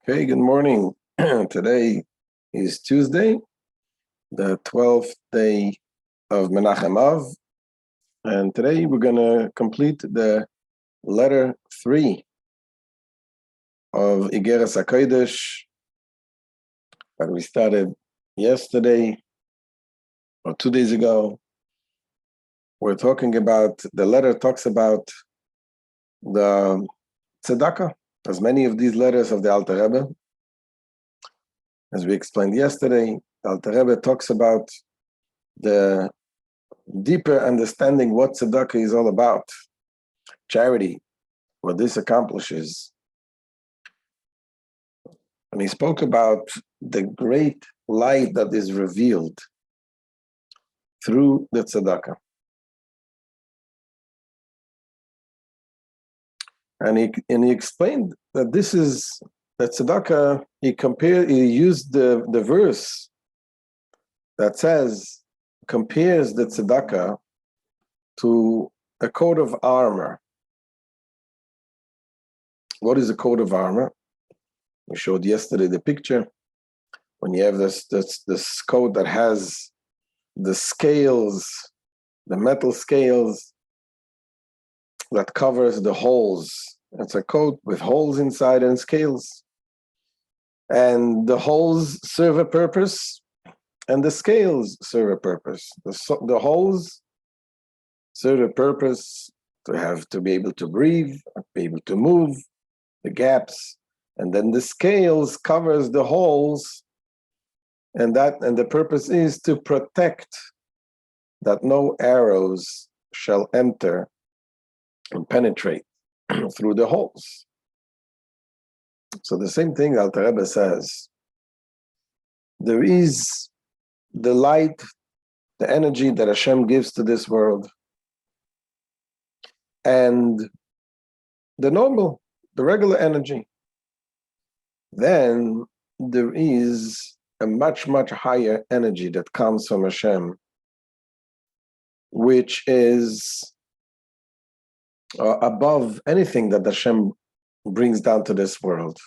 Okay, good morning. Today is Tuesday, the 12th day of Menachem Av, and today we're going to complete the letter 3 of Igeret Hakodesh that we started yesterday or 2 days ago. We're talking about, the letter talks about the tzedakah, as many of these letters of the Alter Rebbe. As we explained yesterday, the Alter Rebbe talks about the deeper understanding what tzedakah is all about, charity, what this accomplishes. And he spoke about the great light that is revealed through the tzedakah. And he explained that this is the tzedakah. He used the verse that says, compares the tzedakah to a coat of armor. What is a coat of armor? We showed yesterday the picture. When you have this coat that has the scales, the metal scales that covers the holes. It's a coat with holes inside and scales. And the holes serve a purpose, and the scales serve a purpose. The holes serve a purpose to be able to breathe, be able to move, the gaps, and then the scales covers the holes, and the purpose is to protect that no arrows shall enter and penetrate through the holes. So the same thing Alter Rebbe says, there is the light, the energy that Hashem gives to this world, and the regular energy. Then there is a much, much higher energy that comes from Hashem, which is above anything that Hashem brings down to this world.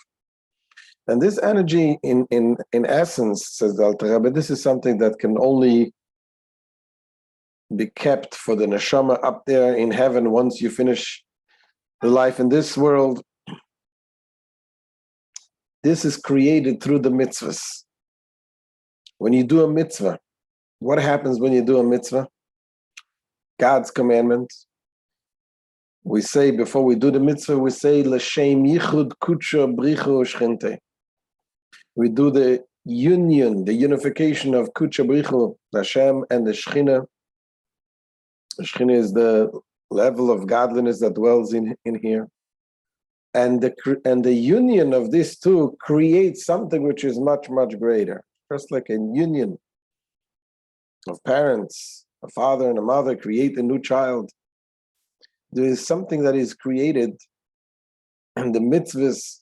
And this energy, in essence, says the Alter Rebbe, this is something that can only be kept for the neshama up there in heaven once you finish the life in this world. This is created through the mitzvahs. When you do a mitzvah, what happens when you do a mitzvah? God's commandment. We say, before we do the mitzvah, we say, L'shem yichud kutsha brichu shchinte. We do the union, the unification of kutsha brichu, Hashem and the Shechina. The Shechina is the level of godliness that dwells in here. And the union of these two creates something which is much, much greater. Just like a union of parents, a father and a mother create a new child. There is something that is created, and the mitzvahs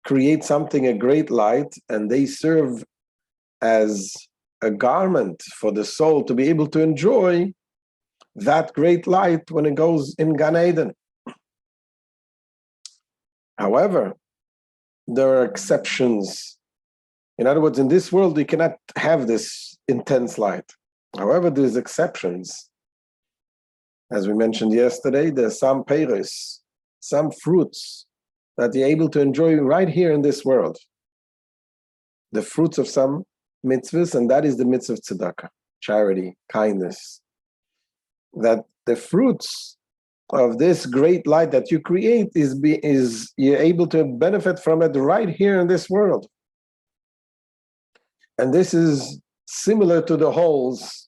create something, a great light, and they serve as a garment for the soul to be able to enjoy that great light when it goes in Gan Eden. However, there are exceptions. In other words, in this world, you cannot have this intense light. However, there's exceptions. As we mentioned yesterday, there's some peiros, some fruits that you're able to enjoy right here in this world. The fruits of some mitzvahs, and that is the mitzvah of tzedakah, charity, kindness. That the fruits of this great light that you create is you're able to benefit from it right here in this world. And this is similar to the holes,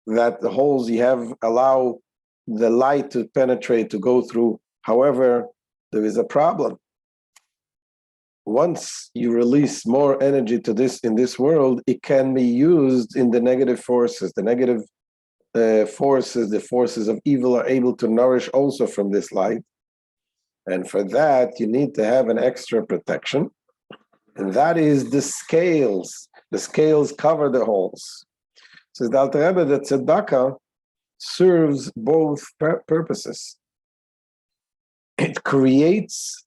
that the holes you have allow the light to penetrate, to go through. However, there is a problem. Once you release more energy to this in this world, it can be used in the negative forces. The negative forces, the forces of evil, are able to nourish also from this light. And for that, you need to have an extra protection. And that is the scales. The scales cover the holes. Says the Alter Rebbe that tzedakah serves both purposes. It creates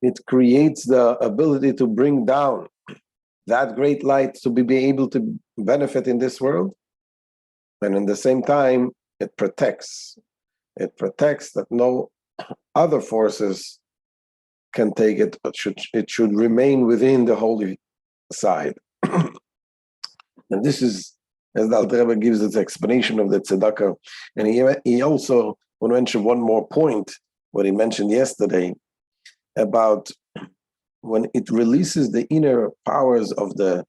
it creates the ability to bring down that great light to be able to benefit in this world. And in the same time, it protects. It protects that no other forces can take it, but it should remain within the holy side. And this is, as the Alter Rebbe gives its explanation of the tzedakah. And he also want to mention one more point, what he mentioned yesterday, about when it releases the inner powers of the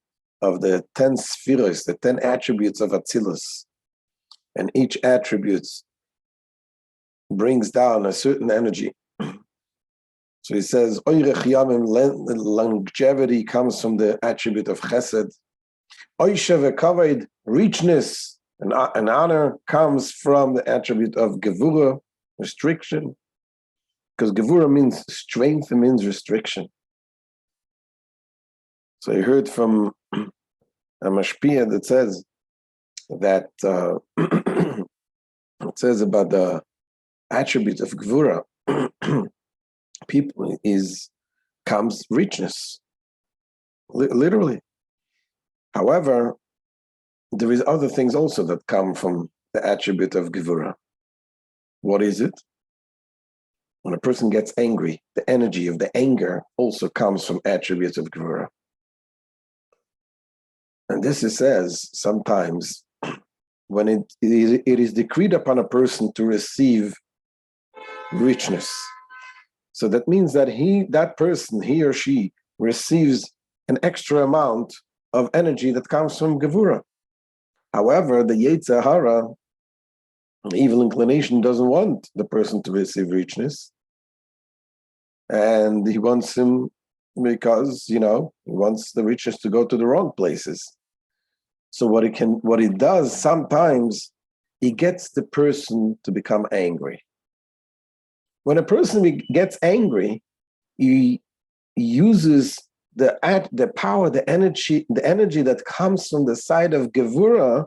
10 spheres, the 10 attributes of Atzilus, and each attribute brings down a certain energy. So he says, Oirech Yamim, longevity comes from the attribute of Chesed. Oisha v'kavod, richness and honor comes from the attribute of Gevura, restriction. Because Gevura means strength, it means restriction. So I heard from a mashpia that says that it says about the attribute of Gevura, people comes richness, literally. However, there is other things also that come from the attribute of Gevura. What is it? When a person gets angry, the energy of the anger also comes from attributes of Gevura. And this it says sometimes when it is decreed upon a person to receive richness. So that means that that person, he or she, receives an extra amount of energy that comes from Gevura. However, the Yetzer Hara, the evil inclination, doesn't want the person to receive richness. And he wants him because, he wants the richness to go to the wrong places. So what he does sometimes, he gets the person to become angry. When a person gets angry, he uses the power, the energy that comes from the side of Gevura,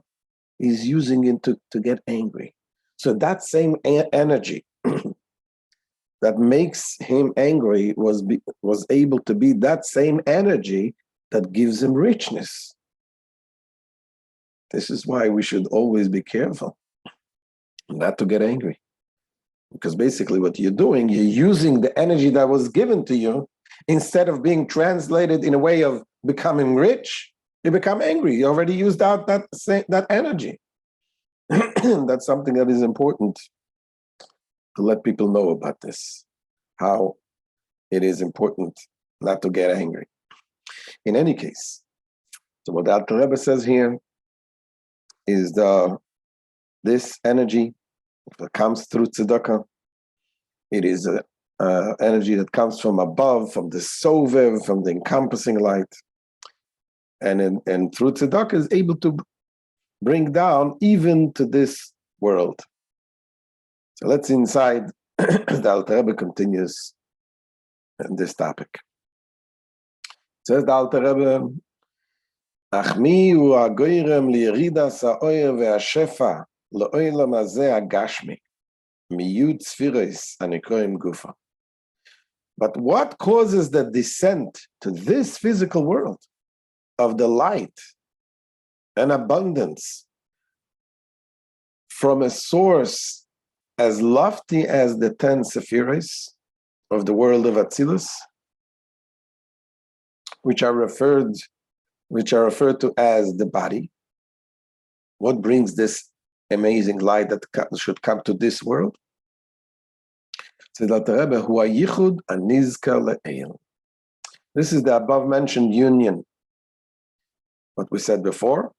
is using it to get angry. So that same energy that makes him angry was able to be that same energy that gives him richness. This is why we should always be careful not to get angry. Because basically what you're doing, you're using the energy that was given to you, instead of being translated in a way of becoming rich, you become angry. You already used out that energy. That's something that is important to let people know about this, how it is important not to get angry. In any case, so what the Alter Rebbe says here is this energy that comes through tzedakah. It is energy that comes from above, from the sovev, from the encompassing light, and through tzedakah is able to bring down even to this world. So let's inside. The Alter Rebbe continues in this topic. Says the Alter Rebbe, Achmi hu hagoyrem liyeridas ha'oyer ve'ashefa le'olam hazeh hagashmi miyud sfiros hanikroim gufa. But what causes the descent to this physical world of the light and abundance from a source as lofty as the 10 sephiros of the world of Atzilus, which are referred to as the body? What brings this amazing light that should come to this world? This is the above mentioned union. What we said before,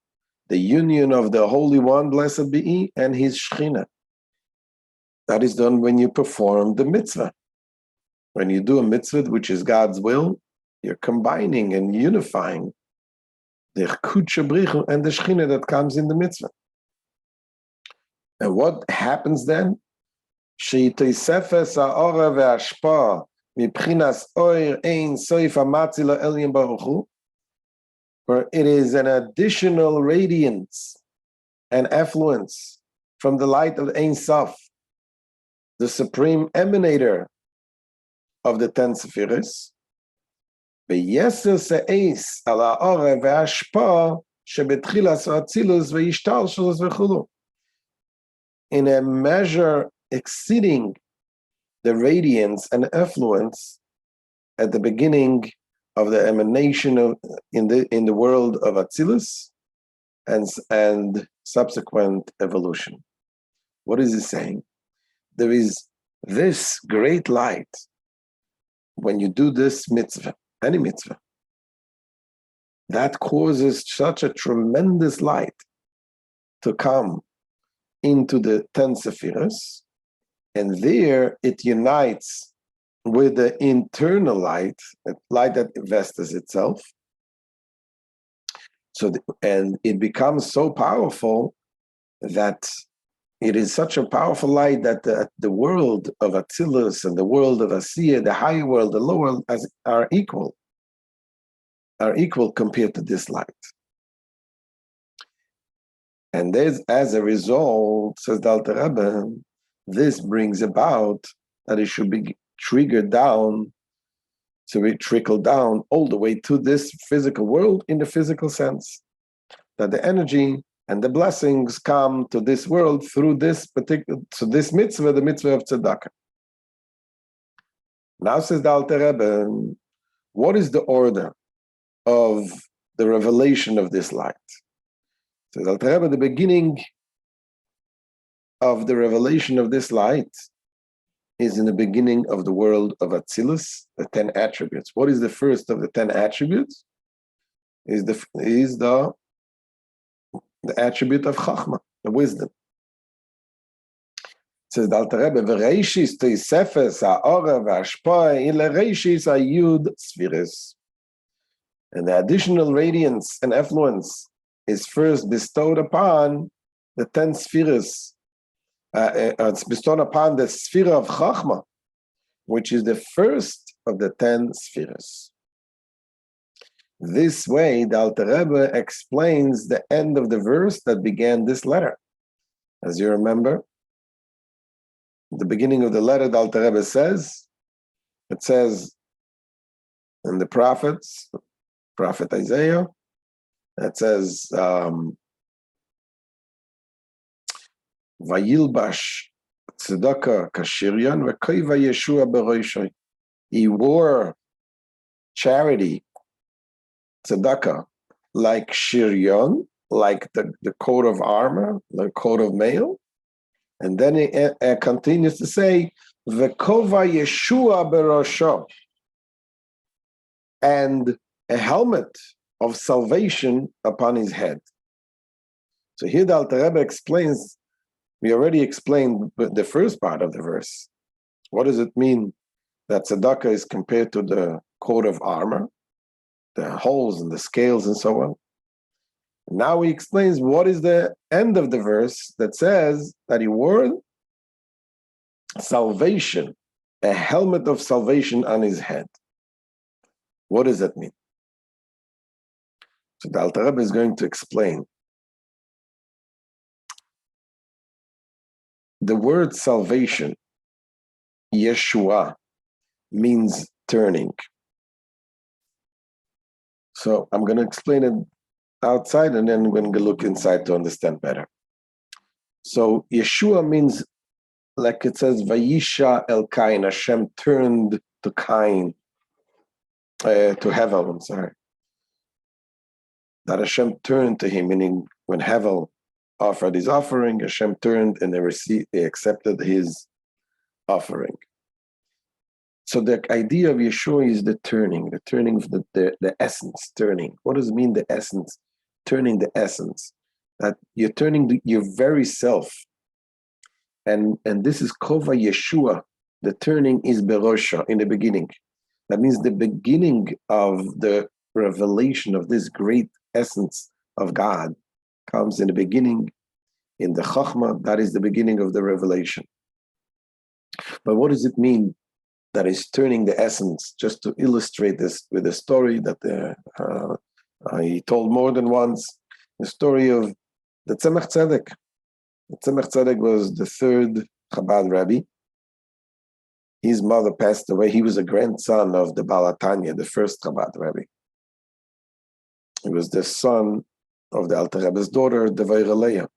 the union of the Holy One, blessed be He, and His Shechina. That is done when you perform the mitzvah. When you do a mitzvah, which is God's will, you're combining and unifying the Chkud Brichu and the Shechina that comes in the mitzvah. And what happens then? Sheitoisefes ha'ora ve'ashpa mibchinas oir ein soif ha'matzi la'elyon baruch hu, where it is an additional radiance and effluence from the light of Ein Sof, the supreme emanator of the 10 Sephiros, ויסר סעיס על האורה וההשפעה שבתחילת האצילוס והשתלשלוס וכו'. In a measure exceeding the radiance and effluence at the beginning of the emanation of in the world of Atzilus and subsequent evolution. What is he saying? There is this great light when you do this mitzvah, any mitzvah, that causes such a tremendous light to come into the 10 Sephiros, and there it unites with the internal light, a light that invests itself. And it becomes so powerful that it is such a powerful light that the world of Atzilus and the world of Asiya, the higher world, the lower world, are equal compared to this light. And as a result, says the Alter Rebbe, this brings about that it should be triggered down, so we trickle down all the way to this physical world in the physical sense, that the energy and the blessings come to this world through this particular, so this mitzvah, the mitzvah of tzedakah. Now says the Alter Rebbe, what is the order of the revelation of this light? Says Alter Rebbe, the beginning of the revelation of this light is in the beginning of the world of Atzilus, the 10 attributes. What is the first of the 10 attributes? Is the attribute of Chachma, the wisdom. It says the Alter Rebbe, "V'reishis toisefes ha'ora v'hashpah ile reishis ha'yud sfiris." And the additional radiance and effluence is first bestowed upon the 10 spheres. It's bestowed upon the sphere of Chachma, which is the first of the 10 spheres. This way, the Alter Rebbe explains the end of the verse that began this letter. As you remember, the beginning of the letter, the Alter Rebbe says, it says in the prophets, Prophet Isaiah, it says, Vayilbash tzedakah kashiryan v'koiva Yeshua b'roishoi. He wore charity, tzedakah, like shiryan, like the coat of armor, the coat of mail. And then it continues to say, v'kova Yeshua b'rosho, and a helmet of salvation upon his head. So here the Alter Rebbe explains, we already explained the first part of the verse. What does it mean that tzedakah is compared to the coat of armor, the holes and the scales and so on? Now he explains what is the end of the verse that says that he wore salvation, a helmet of salvation on his head. What does that mean? So the Alter Rebbe is going to explain. The word salvation, Yeshua, means turning. So I'm going to explain it outside and then we're going to look inside to understand better. So Yeshua means, like it says, Vayisha el Kain, Hashem turned to Kain, to Hevel, I'm sorry. That Hashem turned to him, meaning when Hevel offered his offering, Hashem turned and they accepted his offering. So the idea of Yeshua is the turning of the essence, turning. What does it mean, the essence? Turning the essence. That you're turning your very self. And this is Kova Yeshua. The turning is Berosha, in the beginning. That means the beginning of the revelation of this great essence of God comes in the beginning, in the Chachma. That is the beginning of the revelation. But what does it mean that is turning the essence? Just to illustrate this with a story that I told more than once, the story of the Tzemach Tzedek. The Tzemach Tzedek was the third Chabad Rabbi. His mother passed away. He was a grandson of the Tanya, the first Chabad Rebbe. He was the son of the Alter Rebbe's daughter, the Leah.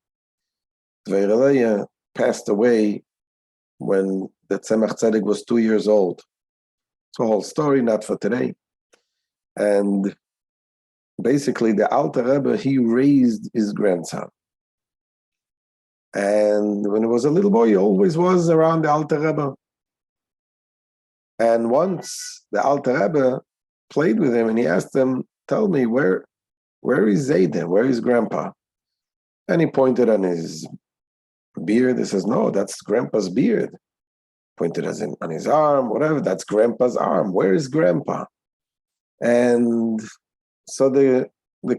The Leah passed away when the Tzemach Tzedek was 2 years old. It's a whole story, not for today. And basically, the Alter Rebbe, he raised his grandson. And when he was a little boy, he always was around the Alter Rebbe. And once the Alter Rebbe played with him and he asked him, tell me, where is Zayde? Where is Grandpa? And he pointed on his beard. He says, no, that's Grandpa's beard. Pointed as in on his arm, whatever, that's Grandpa's arm. Where is Grandpa? And so the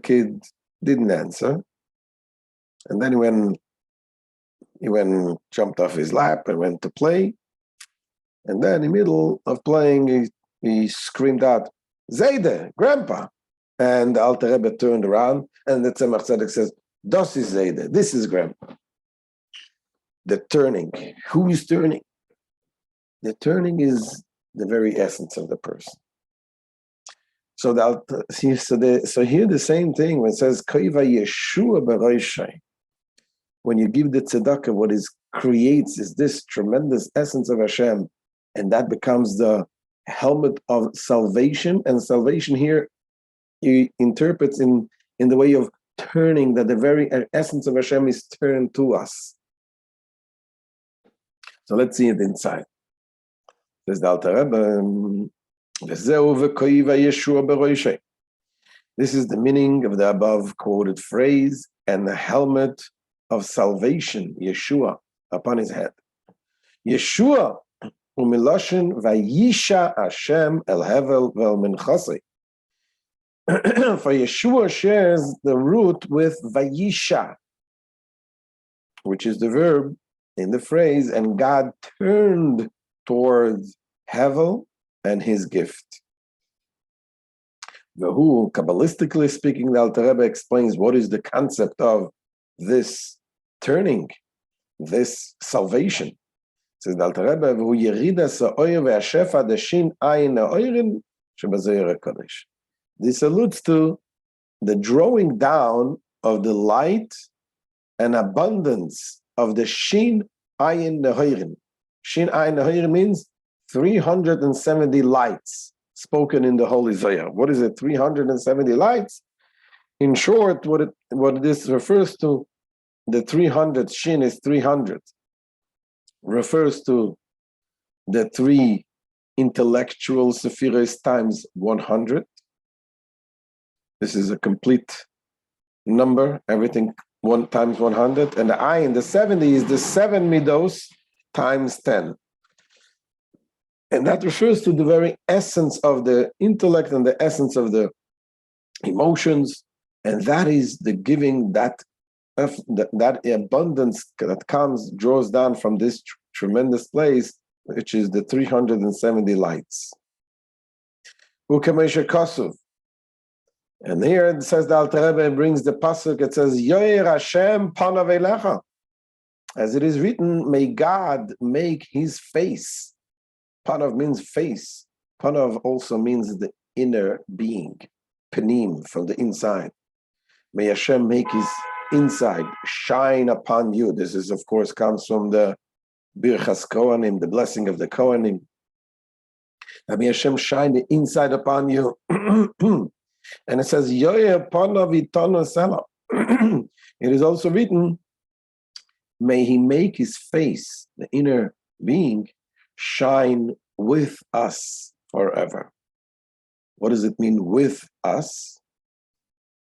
kid didn't answer. And then he jumped off his lap and went to play. And then in the middle of playing, he screamed out, Zayde, Grandpa. And the Alter Rebbe turned around and the Tzemach Tzedek says, Das is Zayde, this is Grandpa. The turning. Who is turning? The turning is the very essence of the person. So here the same thing when it says Koiva Yeshua B'Roshai. When you give the tzedakah, what it creates is this tremendous essence of Hashem, and that becomes the helmet of salvation. And salvation here he interprets in the way of turning, that the very essence of Hashem is turned to us. So let's see it inside. Says the Alter Rebbe, this is the meaning of the above quoted phrase and the helmet of salvation, Yeshua, upon his head. Yeshua, umiloshin vayisha Hashem el hevel vel minchasei. For Yeshua shares the root with vayisha, which is the verb in the phrase, and God turned towards hevel and his gift. Who, Kabbalistically speaking, the Alter Rebbe explains what is the concept of this turning, this salvation. It says the Alter Rebbe, "V'hu yeridas ha'oyer ve'ashefa deshin ayin ha'oyerim shebazoyer Hakodesh." This alludes to the drawing down of the light and abundance of the shin ayin ha'oyerim. Shin ayin ha'oyerim means 370 lights spoken in the Holy Zohar. What is it? 370 lights? In short, what this refers to, the 300, Shin is 300, refers to the three intellectual sephiros times 100. This is a complete number, everything 1 times 100. And the ayin, the 70, is the 7 midos times 10. And that refers to the very essence of the intellect and the essence of the emotions. And that is the giving, that abundance that comes, draws down from this tremendous place, which is the 370 lights. And here it says, the Alter Rebbe brings the pasuk, it says, Yoyer Hashem panav elecha. As it is written, may God make his face. Panav means face. Panav also means the inner being, panim, from the inside. May Hashem make his inside shine upon you. This is, of course, comes from the Birchas Kohanim, the blessing of the Kohanim. And may Hashem shine the inside upon you. And it says, Yoyer panav itano sela. It is also written, may he make his face, the inner being, shine with us forever. What does it mean, with us?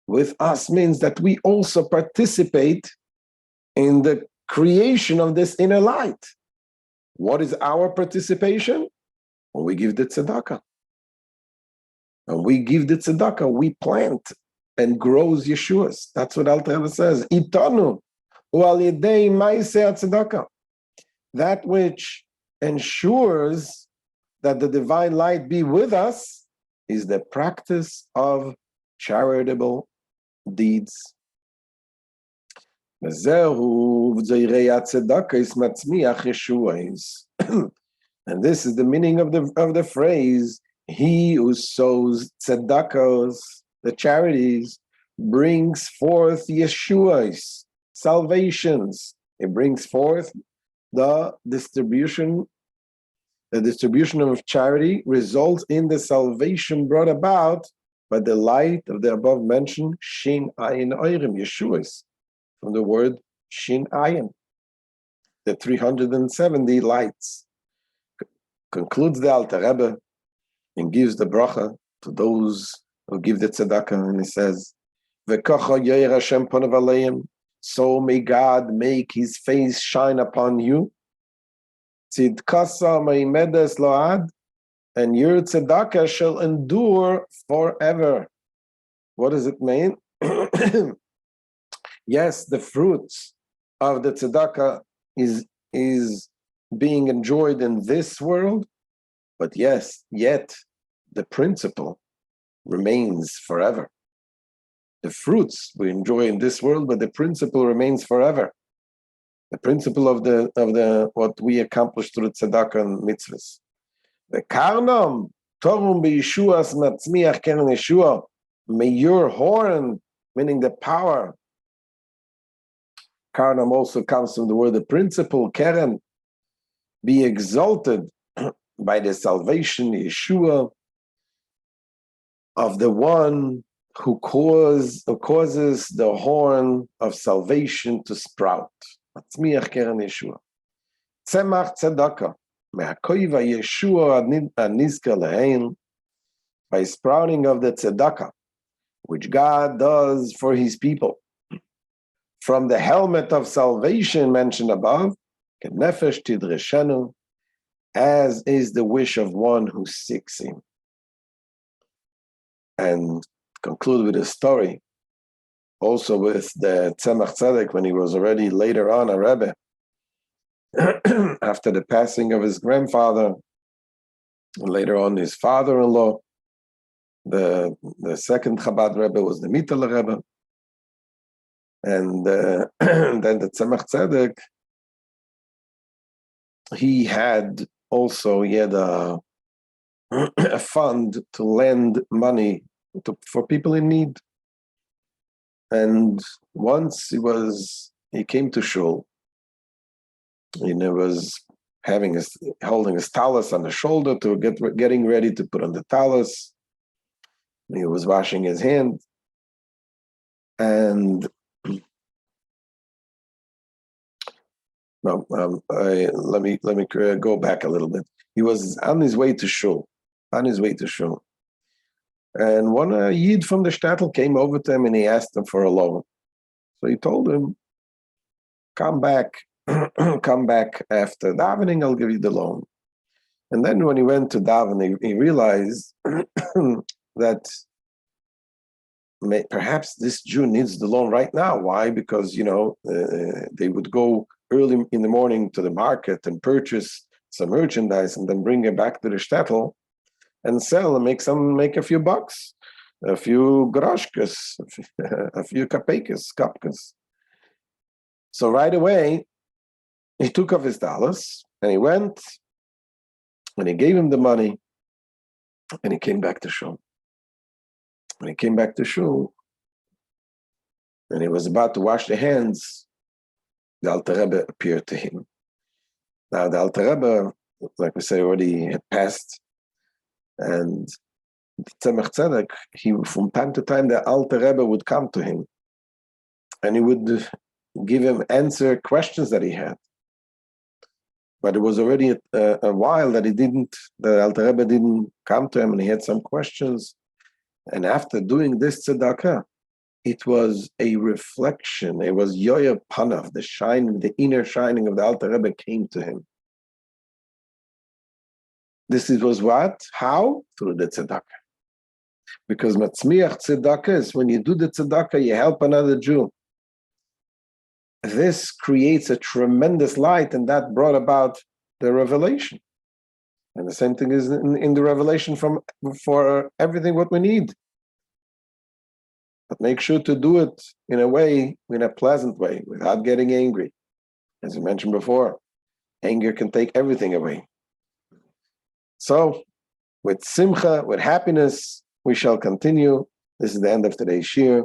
With us means that we also participate in the creation of this inner light. What is our participation? When we give the tzedakah. When we give the tzedakah, we plant and grows Yeshuas. That's what Alter Rebbe says. Itanu u'al yedei ma'aseh tzedakah. That which ensures that the divine light be with us is the practice of charitable deeds. And this is the meaning of the phrase, he who sows tzedakos, the charities, brings forth Yeshuas, salvations. It brings forth the distribution of charity results in the salvation brought about by the light of the above mentioned Shin Ayin Oirim, Yeshuas, from the word Shin Ayin, the 370 lights. Concludes the Alter Rebbe and gives the bracha to those who give the tzedakah, and he says, "V'kocha yoyer Hashem panav aleim," so may God make His face shine upon you. Tzidkasa meimedes load, and your tzedakah shall endure forever. What does it mean? Yes, the fruits of the tzedakah is being enjoyed in this world, but yes, yet the principle remains forever. The fruits we enjoy in this world, but the principle remains forever. The principle of the what we accomplish through tzedakah and mitzvahs. The karnam torum beYeshuas matzmiach keren Yeshua. May your horn, meaning the power. Karnam also comes from the word the principle keren, be exalted by the salvation Yeshua of the one who causes the horn of salvation to sprout. Matzmiach keren Yeshua. Tzemach tzedakah. Me'akoiva Yeshua anizka lehein. By sprouting of the tzedakah, which God does for His people. From the helmet of salvation mentioned above, kenefesh tidreshenu, as is the wish of one who seeks Him. And conclude with a story, also with the Tzemach Tzedek, when he was already later on a Rebbe, after the passing of his grandfather, and later on his father-in-law. The second Chabad Rebbe was the Mittel Rebbe. And then the Tzemach Tzedek, he had a fund to lend money for people in need. And once he came to shul, and he was holding his talus on the shoulder to getting ready to put on the talus. He was washing his hands, and let me go back a little bit. He was on his way to shul, and one Yid from the shtetl came over to him and he asked him for a loan. So he told him, "Come back after davening. I'll give you the loan." And then when he went to daven, he realized that perhaps this Jew needs the loan right now. Why? Because they would go early in the morning to the market and purchase some merchandise and then bring it back to the shtetl and sell and make a few bucks, a few groshkas, a few kapkas. So right away, he took off his dollars and he went and he gave him the money and he came back to shul. When he came back to shul and he was about to wash the hands, the Alter Rebbe appeared to him. Now the Alter Rebbe, like we say, already had passed, and Tzemach Tzedek, from time to time the Alter Rebbe would come to him and he would give him answer questions that he had. But it was already a while that the Alter Rebbe didn't come to him, and he had some questions. And after doing this tzedakah, it was a reflection. It was yoyer panav, the inner shining of the Alter Rebbe came to him. This was what? How? Through the tzedakah. Because matzmiach tzedakah is when you do the tzedakah, you help another Jew. This creates a tremendous light, and that brought about the revelation. And the same thing is in the revelation for everything what we need. But make sure to do it in a pleasant way, without getting angry. As we mentioned before, anger can take everything away. So, with simcha, with happiness, we shall continue. This is the end of today's shir.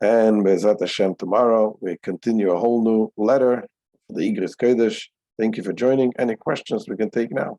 And Be'ezrat Hashem, tomorrow we continue a whole new letter for the Igeret Kodesh. Thank you for joining. Any questions we can take now?